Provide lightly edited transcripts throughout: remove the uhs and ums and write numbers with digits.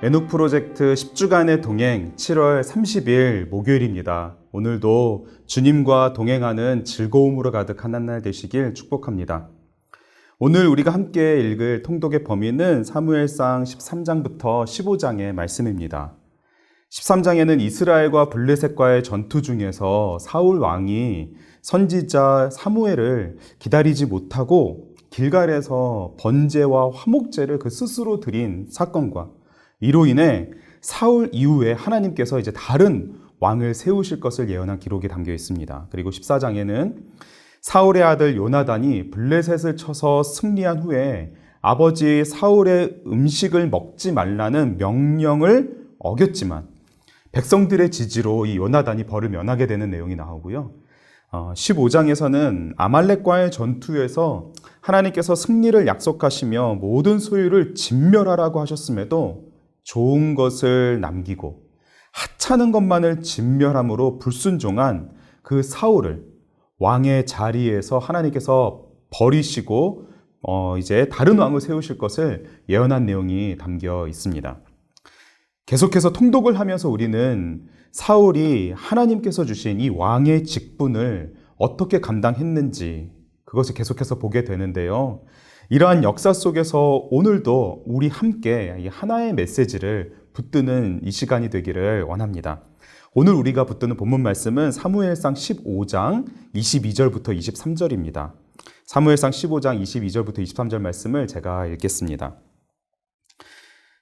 에녹 프로젝트 10주간의 동행 7월 30일 목요일입니다. 오늘도 주님과 동행하는 즐거움으로 가득한 한 날 되시길 축복합니다. 오늘 우리가 함께 읽을 통독의 범위는 사무엘상 13장부터 15장의 말씀입니다. 13장에는 이스라엘과 블레셋과의 전투 중에서 사울 왕이 선지자 사무엘을 기다리지 못하고 길갈에서 번제와 화목제를 그 스스로 드린 사건과 이로 인해 사울 이후에 하나님께서 이제 다른 왕을 세우실 것을 예언한 기록이 담겨 있습니다. 그리고 14장에는 사울의 아들 요나단이 블레셋을 쳐서 승리한 후에 아버지 사울의 음식을 먹지 말라는 명령을 어겼지만 백성들의 지지로 이 요나단이 벌을 면하게 되는 내용이 나오고요. 15장에서는 아말렉과의 전투에서 하나님께서 승리를 약속하시며 모든 소유를 진멸하라고 하셨음에도 좋은 것을 남기고 하찮은 것만을 진멸함으로 불순종한 그 사울을 왕의 자리에서 하나님께서 버리시고 이제 다른 왕을 세우실 것을 예언한 내용이 담겨 있습니다. 계속해서 통독을 하면서 우리는 사울이 하나님께서 주신 이 왕의 직분을 어떻게 감당했는지 그것을 계속해서 보게 되는데요. 이러한 역사 속에서 오늘도 우리 함께 하나의 메시지를 붙드는 이 시간이 되기를 원합니다. 오늘 우리가 붙드는 본문 말씀은 사무엘상 15장 22절부터 23절입니다. 사무엘상 15장 22절부터 23절 말씀을 제가 읽겠습니다.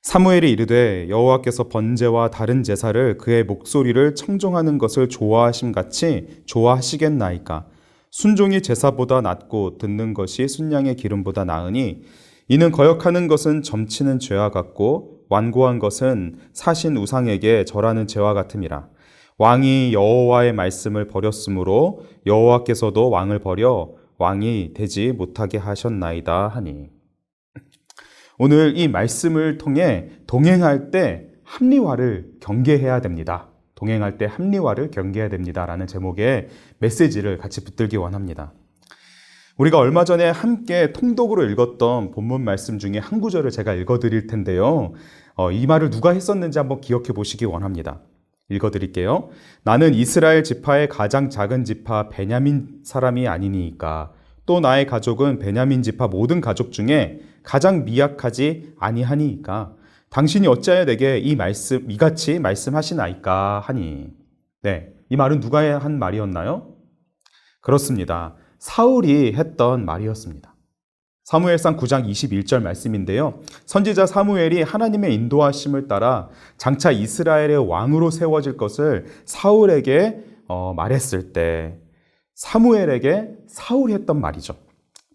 사무엘이 이르되 여호와께서 번제와 다른 제사를 그의 목소리를 청종하는 것을 좋아하심같이 좋아하시겠나이까. 순종이 제사보다 낫고 듣는 것이 순양의 기름보다 나으니 이는 거역하는 것은 점치는 죄와 같고 완고한 것은 사신 우상에게 절하는 죄와 같음이라. 왕이 여호와의 말씀을 버렸으므로 여호와께서도 왕을 버려 왕이 되지 못하게 하셨나이다 하니. 오늘 이 말씀을 통해 동행할 때 합리화를 경계해야 됩니다. 동행할 때 합리화를 경계해야 됩니다라는 제목의 메시지를 같이 붙들기 원합니다. 우리가 얼마 전에 함께 통독으로 읽었던 본문 말씀 중에 한 구절을 제가 읽어드릴 텐데요. 이 말을 누가 했었는지 한번 기억해 보시기 원합니다. 읽어드릴게요. 나는 이스라엘 지파의 가장 작은 지파 베냐민 사람이 아니니까 또 나의 가족은 베냐민 지파 모든 가족 중에 가장 미약하지 아니하니까 당신이 어찌하여 내게 이같이 말씀하시나이까 하니. 네, 이 말은 누가 한 말이었나요? 그렇습니다. 사울이 했던 말이었습니다. 사무엘상 9장 21절 말씀인데요. 선지자 사무엘이 하나님의 인도하심을 따라 장차 이스라엘의 왕으로 세워질 것을 사울에게 말했을 때 사무엘에게 사울이 했던 말이죠.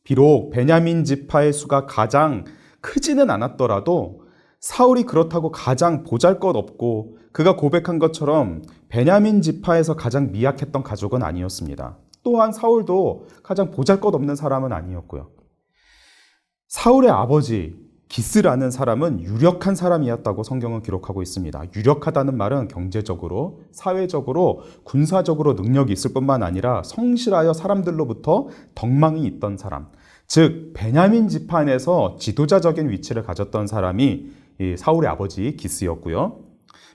비록 베냐민 지파의 수가 가장 크지는 않았더라도 사울이 그렇다고 가장 보잘것없고 그가 고백한 것처럼 베냐민 지파에서 가장 미약했던 가족은 아니었습니다. 또한 사울도 가장 보잘것없는 사람은 아니었고요. 사울의 아버지 기스라는 사람은 유력한 사람이었다고 성경은 기록하고 있습니다. 유력하다는 말은 경제적으로, 사회적으로, 군사적으로 능력이 있을 뿐만 아니라 성실하여 사람들로부터 덕망이 있던 사람, 즉 베냐민 집안에서 지도자적인 위치를 가졌던 사람이 이 사울의 아버지 기스였고요.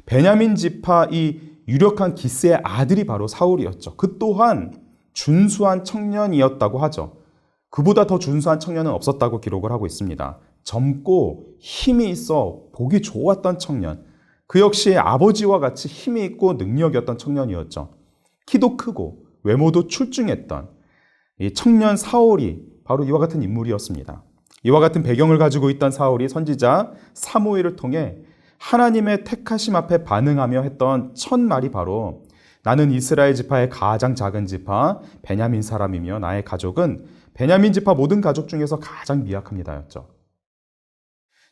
베냐민 지파 이 유력한 기스의 아들이 바로 사울이었죠. 그 또한 준수한 청년이었다고 하죠. 그보다 더 준수한 청년은 없었다고 기록을 하고 있습니다. 젊고 힘이 있어 보기 좋았던 청년. 그 역시 아버지와 같이 힘이 있고 능력이었던 청년이었죠. 키도 크고 외모도 출중했던 이 청년 사울이 바로 이와 같은 인물이었습니다. 이와 같은 배경을 가지고 있던 사울이 선지자 사무엘을 통해 하나님의 택하심 앞에 반응하며 했던 첫 말이 바로 나는 이스라엘 지파의 가장 작은 지파 베냐민 사람이며 나의 가족은 베냐민 지파 모든 가족 중에서 가장 미약합니다였죠.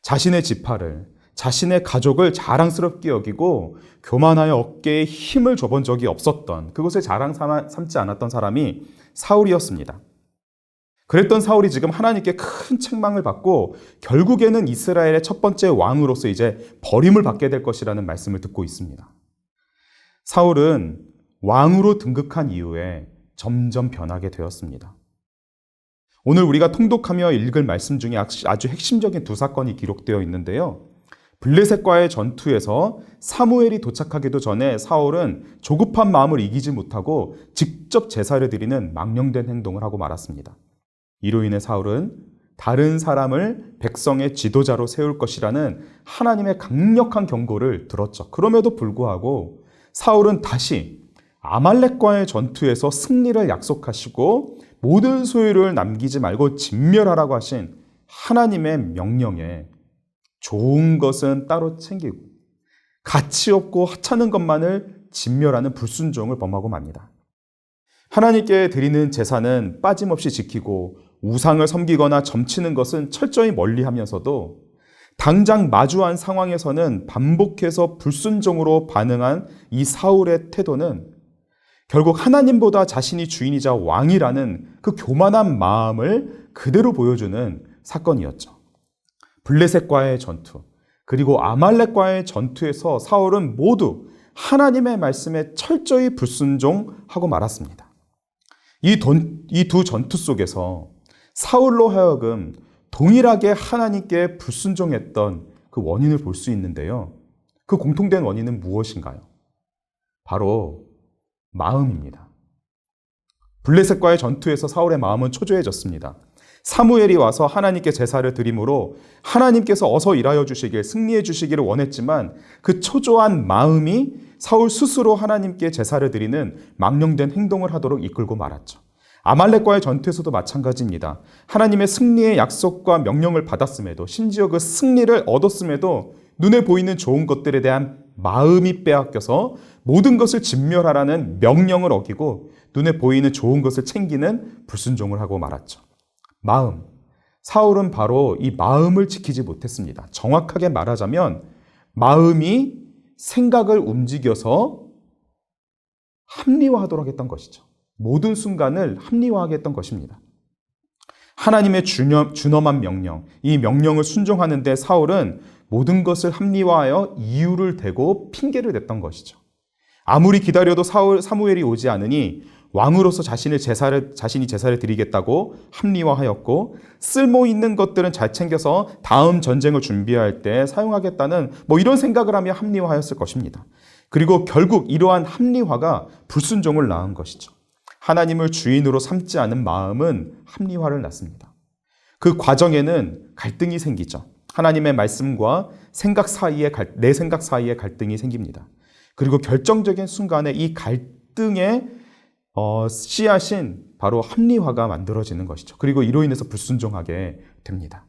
자신의 지파를, 자신의 가족을 자랑스럽게 여기고 교만하여 어깨에 힘을 줘본 적이 없었던, 그것을 자랑 삼지 않았던 사람이 사울이었습니다. 그랬던 사울이 지금 하나님께 큰 책망을 받고 결국에는 이스라엘의 첫 번째 왕으로서 이제 버림을 받게 될 것이라는 말씀을 듣고 있습니다. 사울은 왕으로 등극한 이후에 점점 변하게 되었습니다. 오늘 우리가 통독하며 읽을 말씀 중에 아주 핵심적인 두 사건이 기록되어 있는데요. 블레셋과의 전투에서 사무엘이 도착하기도 전에 사울은 조급한 마음을 이기지 못하고 직접 제사를 드리는 망령된 행동을 하고 말았습니다. 이로 인해 사울은 다른 사람을 백성의 지도자로 세울 것이라는 하나님의 강력한 경고를 들었죠. 그럼에도 불구하고 사울은 다시 아말렉과의 전투에서 승리를 약속하시고 모든 소유를 남기지 말고 진멸하라고 하신 하나님의 명령에 좋은 것은 따로 챙기고 가치 없고 하찮은 것만을 진멸하는 불순종을 범하고 맙니다. 하나님께 드리는 제사는 빠짐없이 지키고 우상을 섬기거나 점치는 것은 철저히 멀리하면서도 당장 마주한 상황에서는 반복해서 불순종으로 반응한 이 사울의 태도는 결국 하나님보다 자신이 주인이자 왕이라는 그 교만한 마음을 그대로 보여주는 사건이었죠. 블레셋과의 전투, 그리고 아말렉과의 전투에서 사울은 모두 하나님의 말씀에 철저히 불순종하고 말았습니다. 이 두 전투 속에서 사울로 하여금 동일하게 하나님께 불순종했던 그 원인을 볼 수 있는데요. 그 공통된 원인은 무엇인가요? 바로 마음입니다. 블레셋과의 전투에서 사울의 마음은 초조해졌습니다. 사무엘이 와서 하나님께 제사를 드림으로 하나님께서 어서 일하여 주시길, 승리해 주시기를 원했지만 그 초조한 마음이 사울 스스로 하나님께 제사를 드리는 망령된 행동을 하도록 이끌고 말았죠. 아말렉과의 전투에서도 마찬가지입니다. 하나님의 승리의 약속과 명령을 받았음에도, 심지어 그 승리를 얻었음에도 눈에 보이는 좋은 것들에 대한 마음이 빼앗겨서 모든 것을 진멸하라는 명령을 어기고 눈에 보이는 좋은 것을 챙기는 불순종을 하고 말았죠. 마음. 사울은 바로 이 마음을 지키지 못했습니다. 정확하게 말하자면 마음이 생각을 움직여서 합리화하도록 했던 것이죠. 모든 순간을 합리화하게 했던 것입니다. 하나님의 준엄한 명령, 이 명령을 순종하는데 사울은 모든 것을 합리화하여 이유를 대고 핑계를 댔던 것이죠. 아무리 기다려도 사무엘이 오지 않으니 왕으로서 자신이 제사를 드리겠다고 합리화하였고, 쓸모 있는 것들은 잘 챙겨서 다음 전쟁을 준비할 때 사용하겠다는 이런 생각을 하며 합리화하였을 것입니다. 그리고 결국 이러한 합리화가 불순종을 낳은 것이죠. 하나님을 주인으로 삼지 않은 마음은 합리화를 낳습니다. 그 과정에는 갈등이 생기죠. 하나님의 말씀과 내 생각 사이에 갈등이 생깁니다. 그리고 결정적인 순간에 이 갈등의 씨앗인 바로 합리화가 만들어지는 것이죠. 그리고 이로 인해서 불순종하게 됩니다.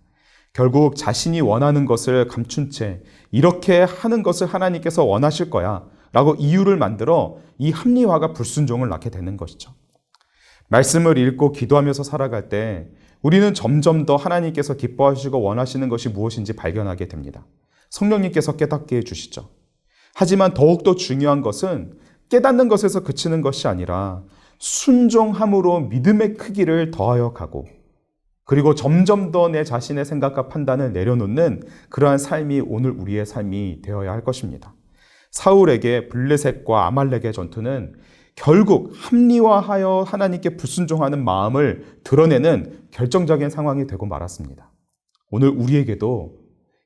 결국 자신이 원하는 것을 감춘 채 이렇게 하는 것을 하나님께서 원하실 거야 라고 이유를 만들어 이 합리화가 불순종을 낳게 되는 것이죠. 말씀을 읽고 기도하면서 살아갈 때 우리는 점점 더 하나님께서 기뻐하시고 원하시는 것이 무엇인지 발견하게 됩니다. 성령님께서 깨닫게 해주시죠. 하지만 더욱더 중요한 것은 깨닫는 것에서 그치는 것이 아니라 순종함으로 믿음의 크기를 더하여 가고, 그리고 점점 더 내 자신의 생각과 판단을 내려놓는 그러한 삶이 오늘 우리의 삶이 되어야 할 것입니다. 사울에게 블레셋과 아말렉의 전투는 결국 합리화하여 하나님께 불순종하는 마음을 드러내는 결정적인 상황이 되고 말았습니다. 오늘 우리에게도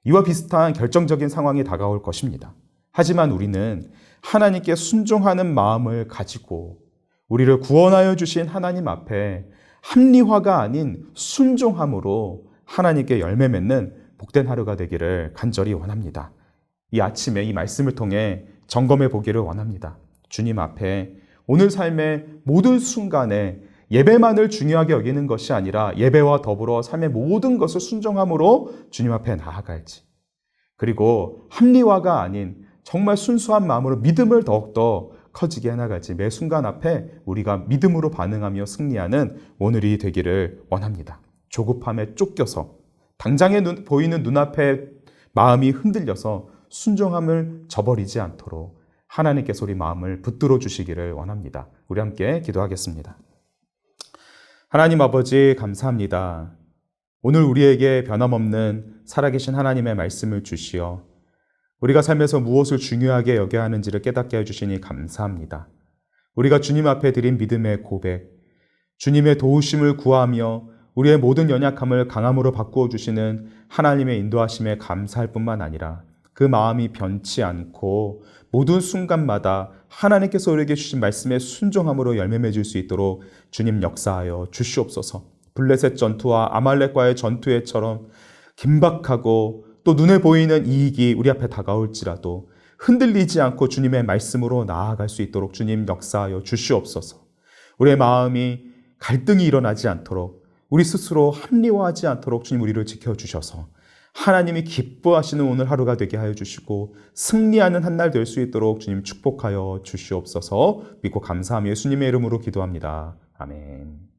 이와 비슷한 결정적인 상황이 다가올 것입니다. 하지만 우리는 하나님께 순종하는 마음을 가지고 우리를 구원하여 주신 하나님 앞에 합리화가 아닌 순종함으로 하나님께 열매 맺는 복된 하루가 되기를 간절히 원합니다. 이 아침에 이 말씀을 통해 점검해 보기를 원합니다. 주님 앞에 오늘 삶의 모든 순간에 예배만을 중요하게 여기는 것이 아니라 예배와 더불어 삶의 모든 것을 순종함으로 주님 앞에 나아갈지, 그리고 합리화가 아닌 정말 순수한 마음으로 믿음을 더욱더 커지게 해나갈지, 매 순간 앞에 우리가 믿음으로 반응하며 승리하는 오늘이 되기를 원합니다. 조급함에 쫓겨서 당장에 보이는 눈앞에 마음이 흔들려서 순종함을 저버리지 않도록 하나님께서 우리 마음을 붙들어 주시기를 원합니다. 우리 함께 기도하겠습니다. 하나님 아버지, 감사합니다. 오늘 우리에게 변함없는 살아계신 하나님의 말씀을 주시어 우리가 삶에서 무엇을 중요하게 여겨야 하는지를 깨닫게 해주시니 감사합니다. 우리가 주님 앞에 드린 믿음의 고백, 주님의 도우심을 구하며 우리의 모든 연약함을 강함으로 바꾸어 주시는 하나님의 인도하심에 감사할 뿐만 아니라 그 마음이 변치 않고 모든 순간마다 하나님께서 우리에게 주신 말씀에 순종함으로 열매 맺을 수 있도록 주님 역사하여 주시옵소서. 블레셋 전투와 아말렉과의 전투에처럼 긴박하고 또 눈에 보이는 이익이 우리 앞에 다가올지라도 흔들리지 않고 주님의 말씀으로 나아갈 수 있도록 주님 역사하여 주시옵소서. 우리의 마음이 갈등이 일어나지 않도록, 우리 스스로 합리화하지 않도록 주님 우리를 지켜주셔서 하나님이 기뻐하시는 오늘 하루가 되게 하여 주시고 승리하는 한 날 될 수 있도록 주님 축복하여 주시옵소서. 믿고 감사하며 예수님의 이름으로 기도합니다. 아멘.